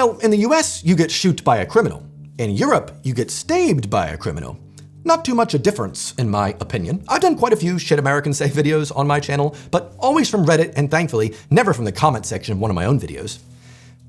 Well, in the US, you get shoot by a criminal. In Europe, you get stabbed by a criminal. Not too much a difference, in my opinion. I've done quite a few Shit Americans Say videos on my channel, but always from Reddit and thankfully, never from the comment section of one of my own videos.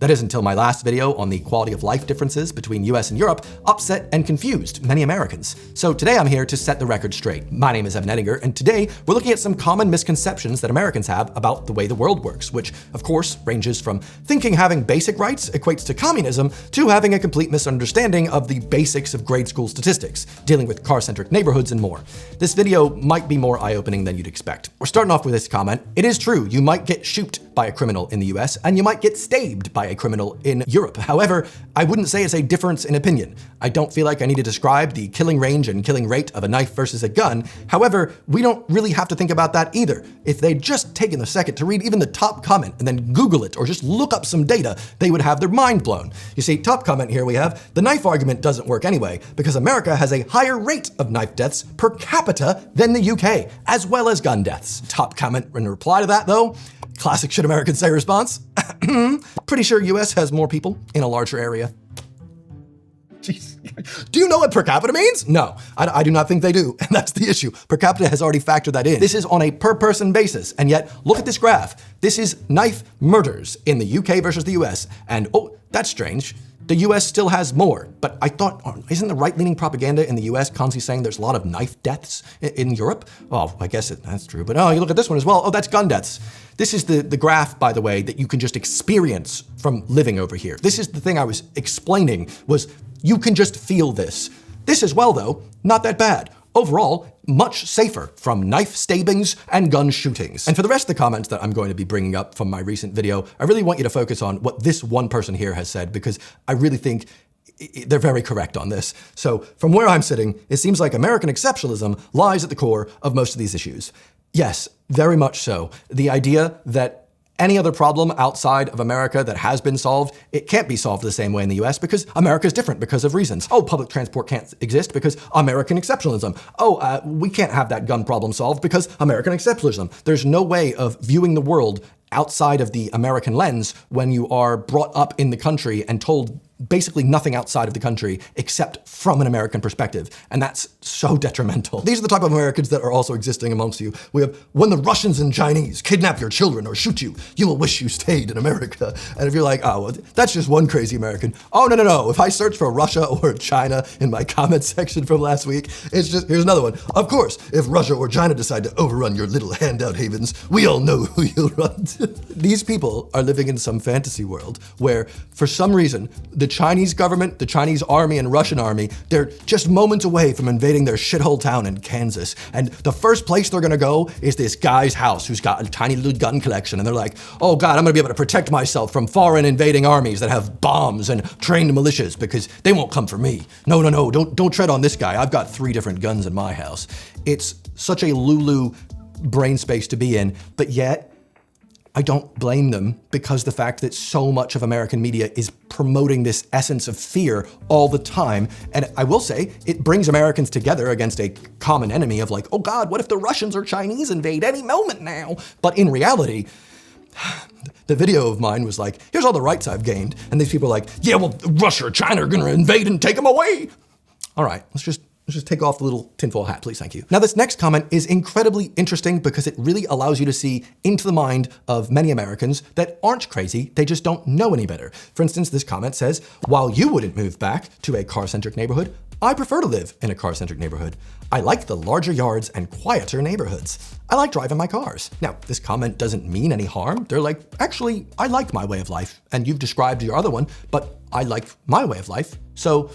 That is until my last video on the quality of life differences between US and Europe upset and confused many Americans. So today I'm here to set the record straight. My name is Evan Ettinger, and today we're looking at some common misconceptions that Americans have about the way the world works, which of course ranges from thinking having basic rights equates to communism to having a complete misunderstanding of the basics of grade school statistics, dealing with car-centric neighborhoods and more. This video might be more eye-opening than you'd expect. We're starting off with this comment. It is true, you might get shoot by a criminal in the US, and you might get stabbed by a criminal in Europe. However, I wouldn't say it's a difference in opinion. I don't feel like I need to describe the killing range and killing rate of a knife versus a gun. However, we don't really have to think about that either. If they'd just taken a second to read even the top comment and then Google it or just look up some data, they would have their mind blown. You see, top comment here we have, the knife argument doesn't work anyway, because America has a higher rate of knife deaths per capita than the UK, as well as gun deaths. Top comment in reply to that though, classic Shit Americans Say response. Pretty sure US has more people in a larger area. Jeez. Do you know what per capita means? No, I do not think they do, and that's the issue. Per capita has already factored that in. This is on a per person basis, and yet look at this graph. This is knife murders in the UK versus the US, and oh, that's strange. The US still has more, but I thought, isn't the right-leaning propaganda in the US constantly saying there's a lot of knife deaths in Europe? Oh, I guess that's true, but oh, you look at this one as well. Oh, that's gun deaths. This is the graph, by the way, that you can just experience from living over here. This is the thing I was explaining, was you can just feel this. This as well, though, not that bad. Overall, much safer from knife stabbings and gun shootings. And for the rest of the comments that I'm going to be bringing up from my recent video, I really want you to focus on what this one person here has said, because I really think they're very correct on this. So from where I'm sitting, it seems like American exceptionalism lies at the core of most of these issues. Yes, very much so. The idea that any other problem outside of America that has been solved, it can't be solved the same way in the US because America's different because of reasons. Oh, public transport can't exist because American exceptionalism. Oh, we can't have that gun problem solved because American exceptionalism. There's no way of viewing the world outside of the American lens when you are brought up in the country and told basically nothing outside of the country except from an American perspective. And that's so detrimental. These are the type of Americans that are also existing amongst you. We have, when the Russians and Chinese kidnap your children or shoot you, you will wish you stayed in America. And if you're like, oh, well, that's just one crazy American. Oh, no. If I search for Russia or China in my comment section from last week, it's just, here's another one. Of course, if Russia or China decide to overrun your little handout havens, we all know who you'll run to. These people are living in some fantasy world where, for some reason, the Chinese government, the Chinese army, and Russian army, they're just moments away from invading their shithole town in Kansas. And the first place they're gonna go is this guy's house who's got a tiny little gun collection. And they're like, oh God, I'm gonna be able to protect myself from foreign invading armies that have bombs and trained militias because they won't come for me. No, don't tread on this guy. I've got 3 different guns in my house. It's such a Lulu brain space to be in, but yet, I don't blame them, because the fact that so much of American media is promoting this essence of fear all the time. And I will say, it brings Americans together against a common enemy of like, oh God, what if the Russians or Chinese invade any moment now? But in reality, the video of mine was like, here's all the rights I've gained. And these people are like, yeah, well, Russia or China are gonna invade and take them away. All right, let's just take off the little tinfoil hat, please, thank you. Now this next comment is incredibly interesting because it really allows you to see into the mind of many Americans that aren't crazy, they just don't know any better. For instance, this comment says, while you wouldn't move back to a car-centric neighborhood, I prefer to live in a car-centric neighborhood. I like the larger yards and quieter neighborhoods. I like driving my cars. Now, this comment doesn't mean any harm. They're like, actually, I like my way of life, and you've described your other one, but I like my way of life, so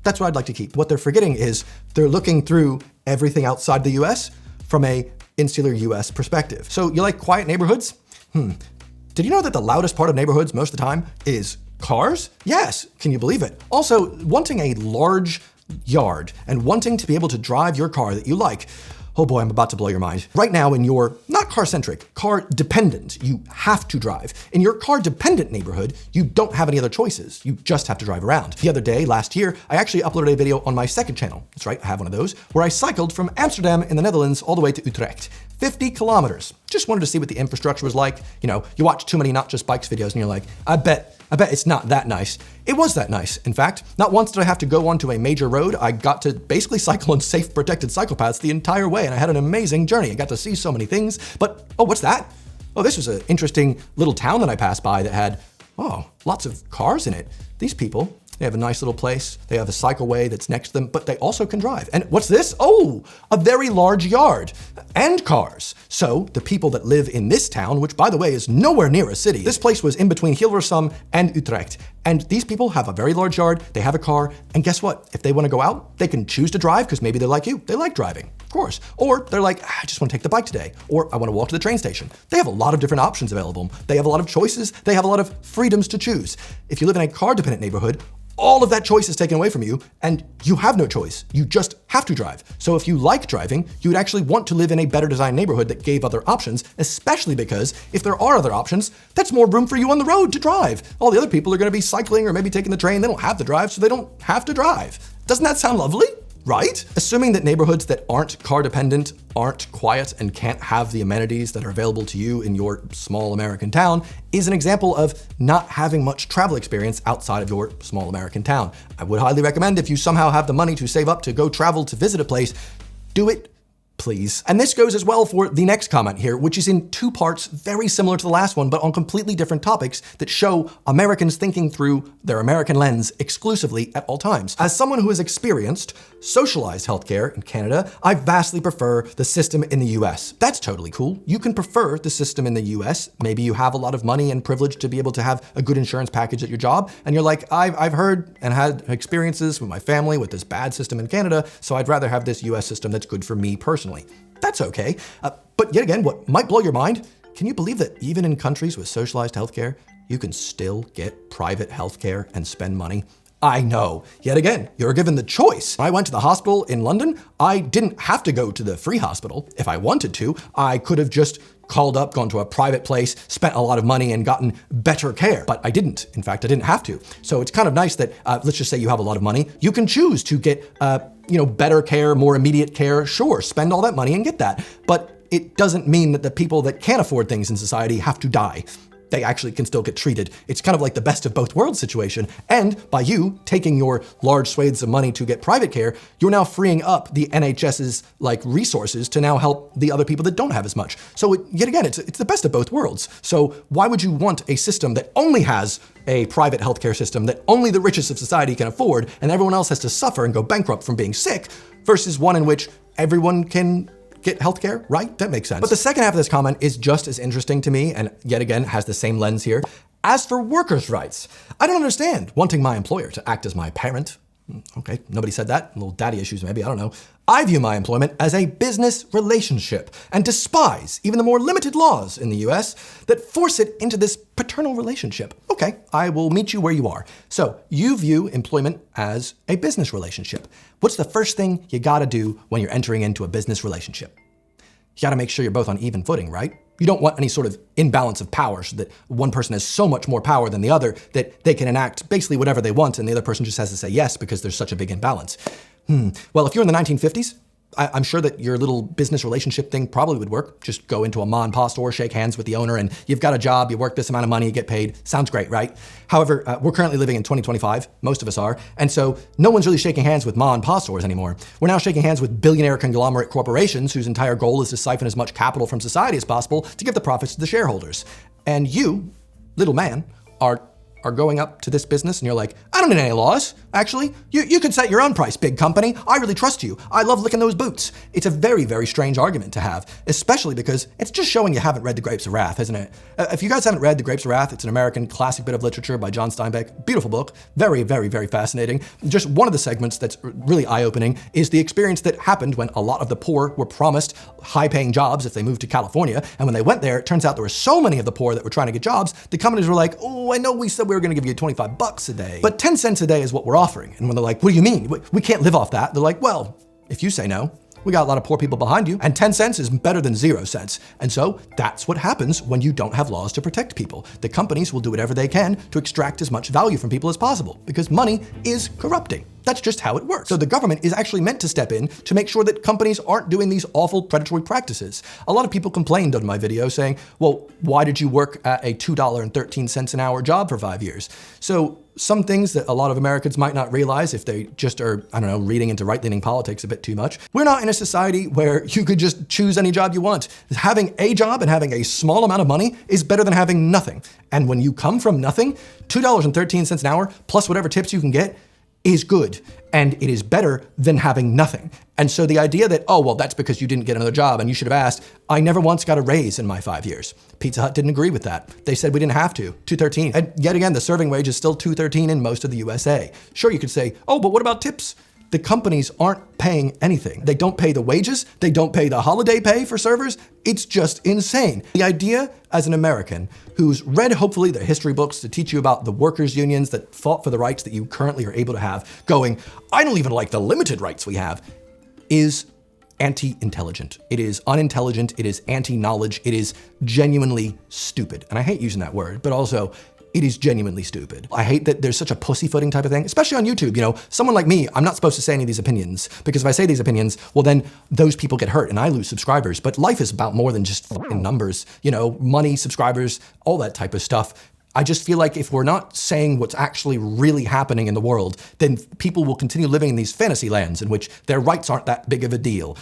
that's what I'd like to keep. What they're forgetting is they're looking through everything outside the US from a insular US perspective. So you like quiet neighborhoods? Did you know that the loudest part of neighborhoods most of the time is cars? Yes, can you believe it? Also, wanting a large yard and wanting to be able to drive your car that you like, oh boy, I'm about to blow your mind. Right now in your, not car-centric, car-dependent, you have to drive. In your car-dependent neighborhood, you don't have any other choices. You just have to drive around. The other day, last year, I actually uploaded a video on my second channel. That's right, I have one of those, where I cycled from Amsterdam in the Netherlands all the way to Utrecht. 50 kilometers. Just wanted to see what the infrastructure was like. You know, you watch too many Not Just Bikes videos and you're like, I bet I bet it's not that nice. It was that nice, in fact. Not once did I have to go onto a major road. I got to basically cycle on safe, protected cycle paths the entire way, and I had an amazing journey. I got to see so many things. But, oh, what's that? Oh, this was an interesting little town that I passed by that had, oh, lots of cars in it. These people, they have a nice little place. They have a cycleway that's next to them, but they also can drive. And what's this? Oh, a very large yard and cars. So the people that live in this town, which by the way is nowhere near a city, this place was in between Hilversum and Utrecht. And these people have a very large yard, they have a car, and guess what? If they want to go out, they can choose to drive because maybe they're like you, they like driving. Of course. Or they're like, I just want to take the bike today, or I want to walk to the train station. They have a lot of different options available. They have a lot of choices. They have a lot of freedoms to choose. If you live in a car-dependent neighborhood, all of that choice is taken away from you, and you have no choice. You just have to drive. So if you like driving, you would actually want to live in a better designed neighborhood that gave other options, especially because if there are other options, that's more room for you on the road to drive. All the other people are going to be cycling or maybe taking the train. They don't have to drive, so they don't have to drive. Doesn't that sound lovely? Right? Assuming that neighborhoods that aren't car dependent, aren't quiet, and can't have the amenities that are available to you in your small American town is an example of not having much travel experience outside of your small American town. I would highly recommend if you somehow have the money to save up to go travel to visit a place, do it, please. And this goes as well for the next comment here, which is in two parts, very similar to the last one, but on completely different topics that show Americans thinking through their American lens exclusively at all times. As someone who has experienced socialized healthcare in Canada, I vastly prefer the system in the US. That's totally cool. You can prefer the system in the US. Maybe you have a lot of money and privilege to be able to have a good insurance package at your job, and you're like, I've heard and had experiences with my family with this bad system in Canada, so I'd rather have this US system that's good for me personally. That's okay. But yet again, what might blow your mind, can you believe that even in countries with socialized healthcare, you can still get private healthcare and spend money? I know. Yet again, you're given the choice. When I went to the hospital in London, I didn't have to go to the free hospital. If I wanted to, I could have just called up, gone to a private place, spent a lot of money and gotten better care. But I didn't. In fact, I didn't have to. So it's kind of nice that, let's just say you have a lot of money, you can choose to get, better care, more immediate care. Sure, spend all that money and get that. But it doesn't mean that the people that can't afford things in society have to die. They actually can still get treated. It's kind of like the best of both worlds situation. And by you taking your large swathes of money to get private care, you're now freeing up the NHS's resources to now help the other people that don't have as much. So yet again, it's the best of both worlds. So why would you want a system that only has a private healthcare system that only the richest of society can afford and everyone else has to suffer and go bankrupt from being sick versus one in which everyone can get healthcare, right? That makes sense. But the second half of this comment is just as interesting to me and yet again has the same lens here. As for workers' rights, I don't understand wanting my employer to act as my parent. Okay, nobody said that. Little daddy issues maybe, I don't know. I view my employment as a business relationship and despise even the more limited laws in the US that force it into this paternal relationship. Okay, I will meet you where you are. So you view employment as a business relationship. What's the first thing you gotta do when you're entering into a business relationship? You gotta make sure you're both on even footing, right? You don't want any sort of imbalance of power so that one person has so much more power than the other that they can enact basically whatever they want and the other person just has to say yes because there's such a big imbalance. Well, if you're in the 1950s, I'm sure that your little business relationship thing probably would work. Just go into a ma and pa store, shake hands with the owner, and you've got a job, you work this amount of money, you get paid. Sounds great, right? However, we're currently living in 2025, most of us are, and so no one's really shaking hands with ma and pa stores anymore. We're now shaking hands with billionaire conglomerate corporations whose entire goal is to siphon as much capital from society as possible to give the profits to the shareholders. And you, little man, are going up to this business and you're like, I don't need any laws. Actually, you can set your own price, big company. I really trust you. I love licking those boots. It's a very, very strange argument to have, especially because it's just showing you haven't read The Grapes of Wrath, isn't it? If you guys haven't read The Grapes of Wrath, it's an American classic bit of literature by John Steinbeck. Beautiful book. Very, very, very fascinating. Just one of the segments that's really eye-opening is the experience that happened when a lot of the poor were promised high-paying jobs if they moved to California. And when they went there, it turns out there were so many of the poor that were trying to get jobs, the companies were like, oh, I know we said we were going to give you $25 a day, but 10 cents a day is what we're offering. And when they're like, what do you mean? We can't live off that. They're like, well, if you say no, We got a lot of poor people behind you, and 10 cents is better than 0 cents. And so that's what happens when you don't have laws to protect people. The companies will do whatever they can to extract as much value from people as possible, because money is corrupting. That's just how it works. So the government is actually meant to step in to make sure that companies aren't doing these awful predatory practices. A lot of people complained on my video saying, well, why did you work at a $2.13 an hour job for 5 years? So some things that a lot of Americans might not realize if they just are, I don't know, reading into right-leaning politics a bit too much. We're not in a society where you could just choose any job you want. Having a job and having a small amount of money is better than having nothing. And when you come from nothing, $2.13 an hour plus whatever tips you can get is good, and it is better than having nothing. And so the idea that, oh, well, that's because you didn't get another job and you should have asked, I never once got a raise in my 5 years. Pizza Hut didn't agree with that. They said we didn't have to, $2.13. And yet again, the serving wage is still $2.13 in most of the USA. Sure, you could say, oh, but what about tips? The companies aren't paying anything. They don't pay the wages. They don't pay the holiday pay for servers. It's just insane. The idea as an American who's read hopefully the history books to teach you about the workers' unions that fought for the rights that you currently are able to have, going, I don't even like the limited rights we have, is anti-intelligent. It is unintelligent. It is anti-knowledge. It is genuinely stupid. And I hate using that word, but also it is genuinely stupid. I hate that there's such a pussyfooting type of thing, especially on YouTube. You know, someone like me, I'm not supposed to say any of these opinions, because if I say these opinions, well, then those people get hurt and I lose subscribers. But life is about more than just fucking numbers, you know, money, subscribers, all that type of stuff. I just feel like if we're not saying what's actually really happening in the world, then people will continue living in these fantasy lands in which their rights aren't that big of a deal.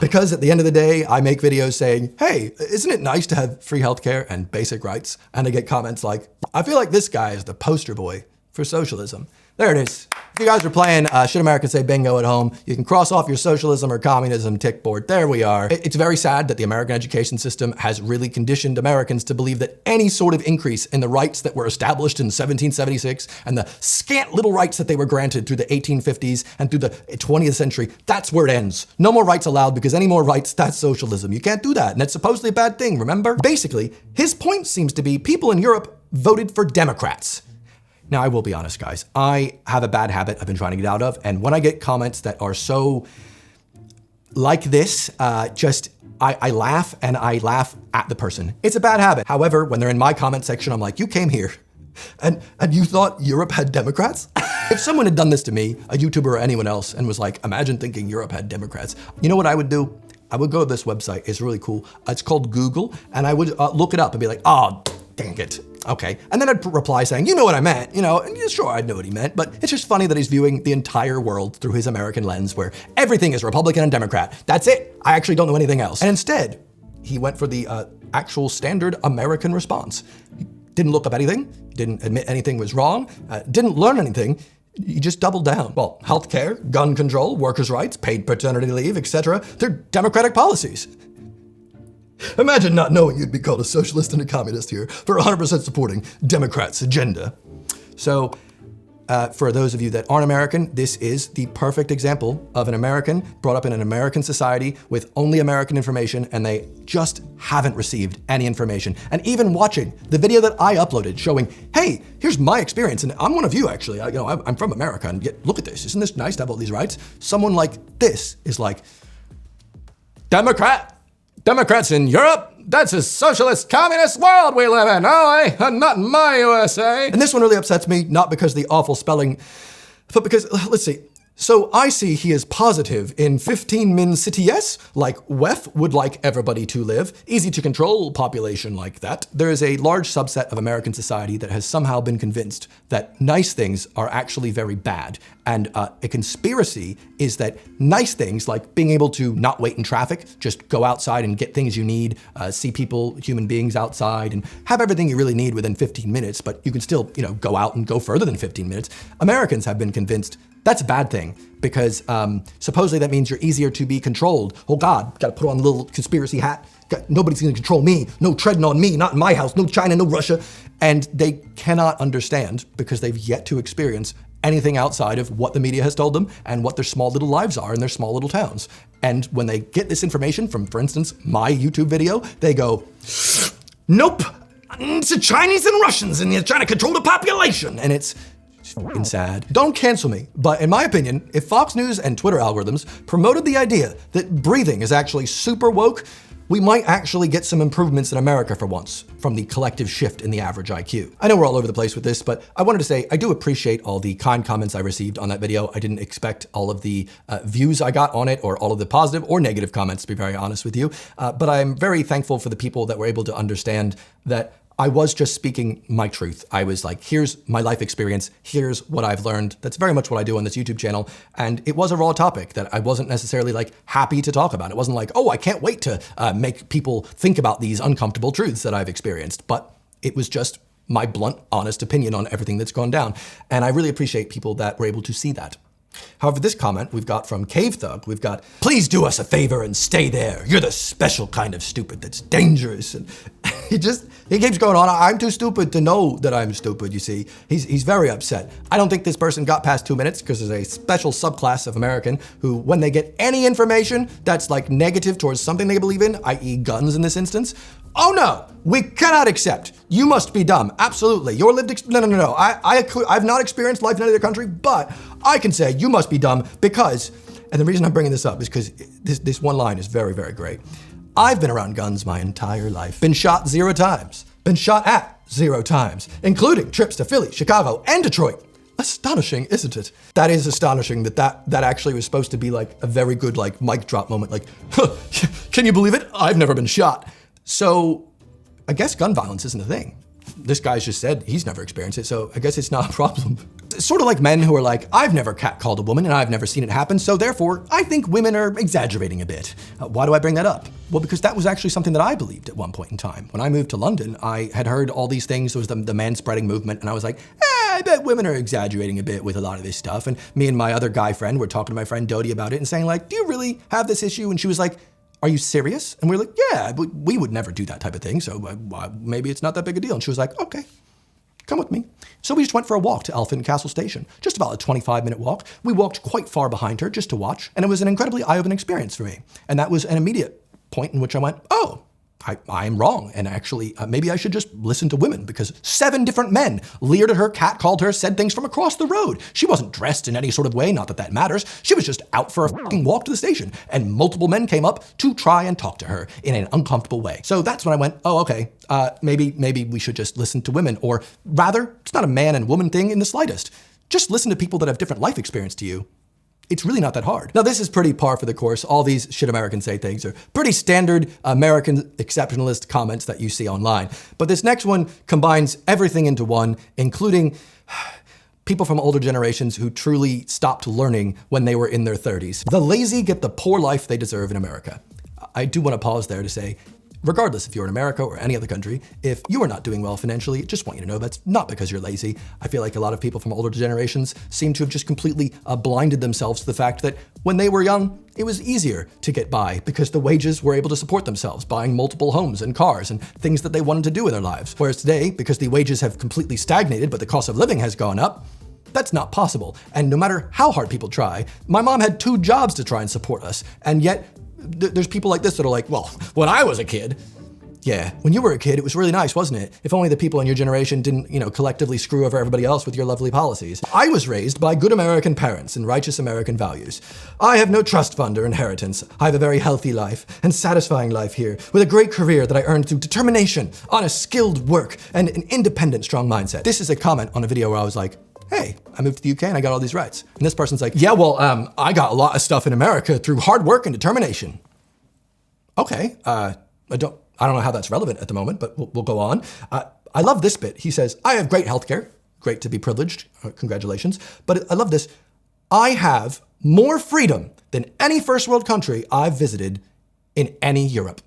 Because at the end of the day, I make videos saying, hey, isn't it nice to have free healthcare and basic rights? And I get comments like, I feel like this guy is the poster boy for socialism. There it is. If you guys are playing Should Americans Say Bingo at home, you can cross off your socialism or communism tick board. There we are. It's very sad that the American education system has really conditioned Americans to believe that any sort of increase in the rights that were established in 1776 and the scant little rights that they were granted through the 1850s and through the 20th century, that's where it ends. No more rights allowed, because any more rights, that's socialism. You can't do that, and it's supposedly a bad thing, remember? Basically, his point seems to be people in Europe voted for Democrats. Now, I will be honest, guys. I have a bad habit I've been trying to get out of. And when I get comments that are so like this, I laugh, and I laugh at the person. It's a bad habit. However, when they're in my comment section, I'm like, you came here and you thought Europe had Democrats? If someone had done this to me, a YouTuber or anyone else, and was like, imagine thinking Europe had Democrats, you know what I would do? I would go to this website. It's really cool. It's called Google. And I would look it up and be like, oh, dang it. Okay. And then I'd reply saying, you know what I meant, you know, and yeah, sure, I'd know what he meant, but it's just funny that he's viewing the entire world through his American lens where everything is Republican and Democrat. That's it. I actually don't know anything else. And instead, he went for the actual standard American response. He didn't look up anything, didn't admit anything was wrong, didn't learn anything. You just doubled down. Well, healthcare, gun control, workers' rights, paid paternity leave, etc. They're democratic policies. Imagine not knowing you'd be called a socialist and a communist here for 100% supporting Democrats' agenda. So, for those of you that aren't American, this is the perfect example of an American brought up in an American society with only American information, and they just haven't received any information. And even watching the video that I uploaded showing, hey, here's my experience, and I'm one of you actually, I'm from America, and yet, look at this, isn't this nice to have all these rights? Someone like this is like, Democrats in Europe? That's a socialist, communist world we live in, not in my USA. And this one really upsets me, not because of the awful spelling, but because, let's see. So I see he is positive in 15 min cities, like WEF would like everybody to live, easy to control population like that. There is a large subset of American society that has somehow been convinced that nice things are actually very bad. And a conspiracy is that nice things, like being able to not wait in traffic, just go outside and get things you need, see people, human beings outside, and have everything you really need within 15 minutes, but you can still, go out and go further than 15 minutes. Americans have been convinced that's a bad thing, because supposedly that means you're easier to be controlled. Oh God, gotta put on a little conspiracy hat. Nobody's gonna control me. No treading on me, not in my house, no China, no Russia. And they cannot understand, because they've yet to experience anything outside of what the media has told them and what their small little lives are in their small little towns. And when they get this information from, for instance, my YouTube video, they go, nope, it's the Chinese and Russians and they're trying to control the population. And it's It's fucking sad. Don't cancel me, but in my opinion, if Fox News and Twitter algorithms promoted the idea that breathing is actually super woke, we might actually get some improvements in America for once from the collective shift in the average IQ. I know we're all over the place with this, but I wanted to say I do appreciate all the kind comments I received on that video. I didn't expect all of the views I got on it or all of the positive or negative comments, to be very honest with you. But I'm very thankful for the people that were able to understand that I was just speaking my truth. I was like, here's my life experience. Here's what I've learned. That's very much what I do on this YouTube channel. And it was a raw topic that I wasn't necessarily like happy to talk about. It wasn't like, oh, I can't wait to make people think about these uncomfortable truths that I've experienced. But it was just my blunt, honest opinion on everything that's gone down. And I really appreciate people that were able to see that. However, this comment we've got from Cave Thug, we've got, please do us a favor and stay there. You're the special kind of stupid that's dangerous. And he keeps going on. I'm too stupid to know that I'm stupid, you see. He's very upset. I don't think this person got past 2 minutes because there's a special subclass of American who, when they get any information that's like negative towards something they believe in, i.e. guns in this instance, oh no, we cannot accept. You must be dumb. Absolutely. Your lived no. I've not experienced life in any other country, but I can say you must be dumb because, and the reason I'm bringing this up is because this one line is very, very great. I've been around guns my entire life. Been shot 0 times. Been shot at 0 times, including trips to Philly, Chicago, and Detroit. Astonishing, isn't it? That is astonishing that actually was supposed to be like a very good like mic drop moment. Like, can you believe it? I've never been shot. So I guess gun violence isn't a thing. This guy's just said he's never experienced it, so I guess it's not a problem. It's sort of like men who are like, I've never catcalled a woman and I've never seen it happen, so therefore I think women are exaggerating a bit. Why do I bring that up? Well, because that was actually something that I believed at one point in time. When I moved to London, I had heard all these things. There was the man-spreading movement, and I was like, I bet women are exaggerating a bit with a lot of this stuff. And me and my other guy friend were talking to my friend Dodie about it and saying like, do you really have this issue? And she was like, are you serious? And we were like, yeah, we would never do that type of thing, so maybe it's not that big a deal. And she was like, okay, come with me. So we just went for a walk to Elephant and Castle Station, just about a 25-minute walk. We walked quite far behind her just to watch, and it was an incredibly eye-opening experience for me. And that was an immediate point in which I went, oh, I am wrong, and actually, maybe I should just listen to women, because 7 different men leered at her, catcalled her, said things from across the road. She wasn't dressed in any sort of way, not that that matters. She was just out for a fucking walk to the station, and multiple men came up to try and talk to her in an uncomfortable way. So that's when I went, oh, okay, maybe we should just listen to women, or rather, it's not a man and woman thing in the slightest. Just listen to people that have different life experience to you. It's really not that hard. Now, this is pretty par for the course. All these shit Americans say things are pretty standard American exceptionalist comments that you see online. But this next one combines everything into one, including people from older generations who truly stopped learning when they were in their 30s. The lazy get the poor life they deserve in America. I do want to pause there to say, regardless if you're in America or any other country, if you are not doing well financially, just want you to know that's not because you're lazy. I feel like a lot of people from older generations seem to have just completely blinded themselves to the fact that when they were young, it was easier to get by because the wages were able to support themselves, buying multiple homes and cars and things that they wanted to do in their lives. Whereas today, because the wages have completely stagnated, but the cost of living has gone up, that's not possible. And no matter how hard people try, my mom had 2 jobs to try and support us, and yet there's people like this that are like, well, when I was a kid, yeah, when you were a kid, it was really nice, wasn't it? If only the people in your generation didn't, collectively screw over everybody else with your lovely policies. I was raised by good American parents and righteous American values. I have no trust fund or inheritance. I have a very healthy life and satisfying life here with a great career that I earned through determination, honest, skilled work, and an independent, strong mindset. This is a comment on a video where I was like, hey, I moved to the UK and I got all these rights. And this person's like, yeah, well, I got a lot of stuff in America through hard work and determination. Okay, I don't know how that's relevant at the moment, but we'll go on. I love this bit. He says, I have great healthcare. Great to be privileged. Congratulations. But I love this. I have more freedom than any first world country I've visited in any Europe.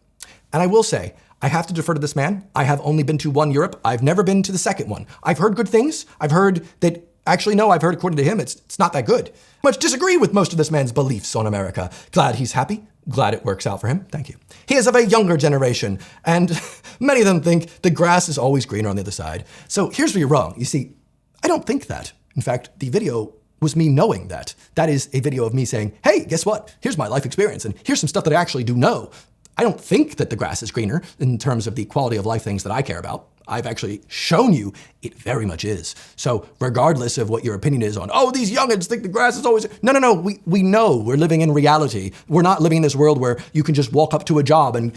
And I will say, I have to defer to this man. I have only been to 1 Europe. I've never been to the second one. I've heard good things. I've heard that, actually, no, I've heard according to him, it's not that good. Much disagree with most of this man's beliefs on America. Glad he's happy. Glad it works out for him. Thank you. He is of a younger generation, and many of them think the grass is always greener on the other side. So here's where you're wrong. You see, I don't think that. In fact, the video was me knowing that. That is a video of me saying, hey, guess what? Here's my life experience, and here's some stuff that I actually do know. I don't think that the grass is greener in terms of the quality of life things that I care about. I've actually shown you it very much is. So regardless of what your opinion is on, oh, these youngins think the grass is always, no, we know we're living in reality. We're not living in this world where you can just walk up to a job and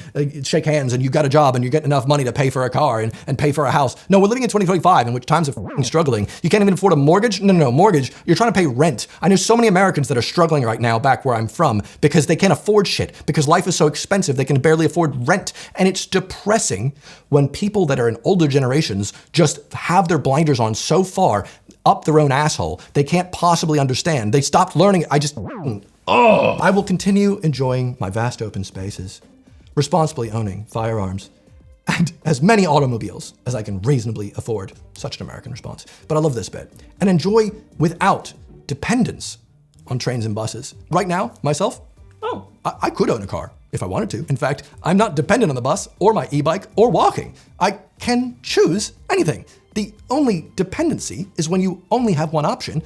shake hands and you got a job and you get enough money to pay for a car and pay for a house. No, we're living in 2025 in which times are struggling. You can't even afford a mortgage. No, mortgage. You're trying to pay rent. I know so many Americans that are struggling right now back where I'm from because they can't afford shit, because life is so expensive they can barely afford rent. And it's depressing when people that are in older generations just have their blinders on so far up their own asshole, they can't possibly understand. They stopped learning. I will continue enjoying my vast open spaces, responsibly owning firearms, and as many automobiles as I can reasonably afford. Such an American response. But I love this bit. And enjoy without dependence on trains and buses. Right now, myself, I could own a car if I wanted to. In fact, I'm not dependent on the bus or my e-bike or walking. I can choose anything. The only dependency is when you only have one option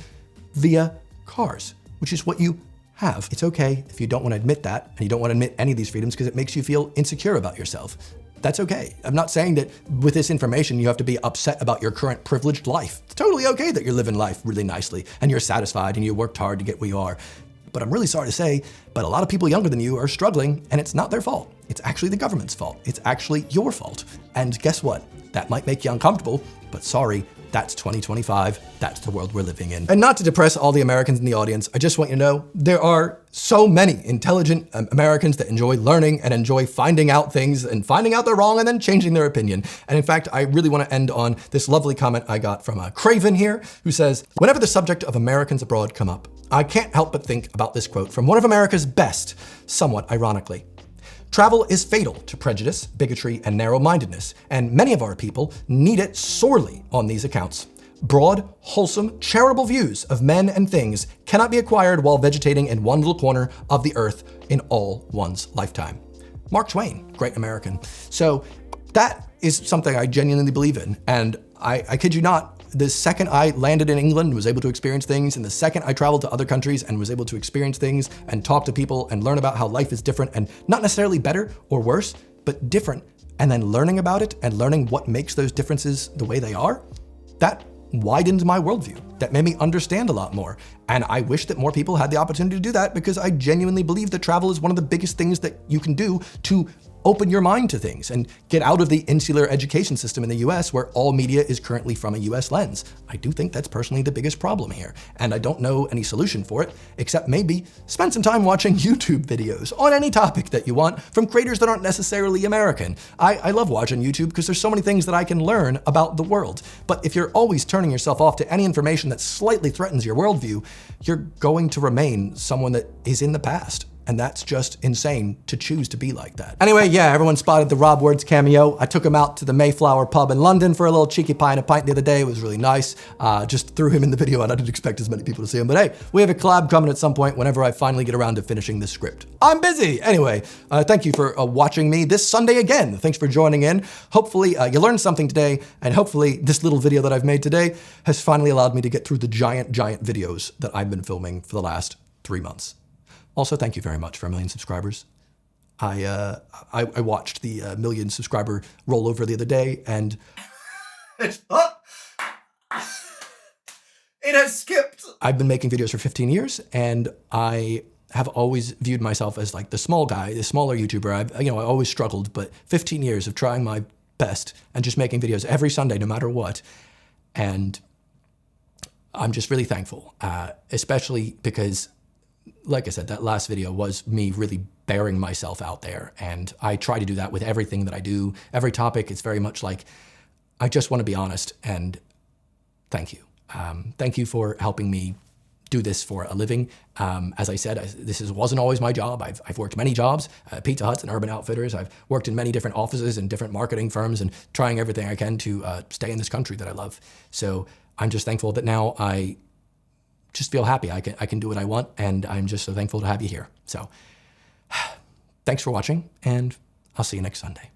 via cars, which is what you have. It's okay if you don't want to admit that and you don't want to admit any of these freedoms because it makes you feel insecure about yourself. That's okay. I'm not saying that with this information you have to be upset about your current privileged life. It's totally okay that you're living life really nicely and you're satisfied and you worked hard to get where you are. But I'm really sorry to say, but a lot of people younger than you are struggling, and it's not their fault. It's actually the government's fault. It's actually your fault. And guess what? That might make you uncomfortable, but sorry, that's 2025. That's the world we're living in. And not to depress all the Americans in the audience, I just want you to know there are so many intelligent Americans that enjoy learning and enjoy finding out things and finding out they're wrong and then changing their opinion. And in fact, I really want to end on this lovely comment I got from Craven here, who says, whenever the subject of Americans abroad come up, I can't help but think about this quote from one of America's best, somewhat ironically. Travel is fatal to prejudice, bigotry, and narrow-mindedness, and many of our people need it sorely on these accounts. Broad, wholesome, charitable views of men and things cannot be acquired while vegetating in one little corner of the earth in all one's lifetime. Mark Twain, great American. So that is something I genuinely believe in, and I kid you not, the second I landed in England and was able to experience things, and the second I traveled to other countries and was able to experience things and talk to people and learn about how life is different and not necessarily better or worse, but different, and then learning about it and learning what makes those differences the way they are, that widened my worldview. That made me understand a lot more. And I wish that more people had the opportunity to do that because I genuinely believe that travel is one of the biggest things that you can do to open your mind to things and get out of the insular education system in the US where all media is currently from a US lens. I do think that's personally the biggest problem here. And I don't know any solution for it, except maybe spend some time watching YouTube videos on any topic that you want from creators that aren't necessarily American. I love watching YouTube because there's so many things that I can learn about the world. But if you're always turning yourself off to any information that slightly threatens your worldview, you're going to remain someone that is in the past. And that's just insane to choose to be like that. Anyway, yeah, everyone spotted the Rob Words cameo. I took him out to the Mayflower pub in London for a little cheeky pie and a pint the other day. It was really nice. Just threw him in the video and I didn't expect as many people to see him. But hey, we have a collab coming at some point whenever I finally get around to finishing this script. I'm busy. Anyway, thank you for watching me this Sunday again. Thanks for joining in. Hopefully you learned something today, and hopefully this little video that I've made today has finally allowed me to get through the giant videos that I've been filming for the last 3 months. Also, thank you very much for 1 million subscribers. I watched the 1 million subscriber rollover the other day, and it has skipped. I've been making videos for 15 years, and I have always viewed myself as like the small guy, the smaller YouTuber. I always struggled, but 15 years of trying my best and just making videos every Sunday, no matter what. And I'm just really thankful, especially because, like I said, that last video was me really bearing myself out there. And I try to do that with everything that I do. Every topic, it's very much like, I just want to be honest, and thank you. Thank you for helping me do this for a living. As I said, this wasn't always my job. I've worked many jobs, Pizza Huts and Urban Outfitters. I've worked in many different offices and different marketing firms and trying everything I can to stay in this country that I love. So I'm just thankful that now I just feel happy. I can do what I want, and I'm just so thankful to have you here. So thanks for watching, and I'll see you next Sunday.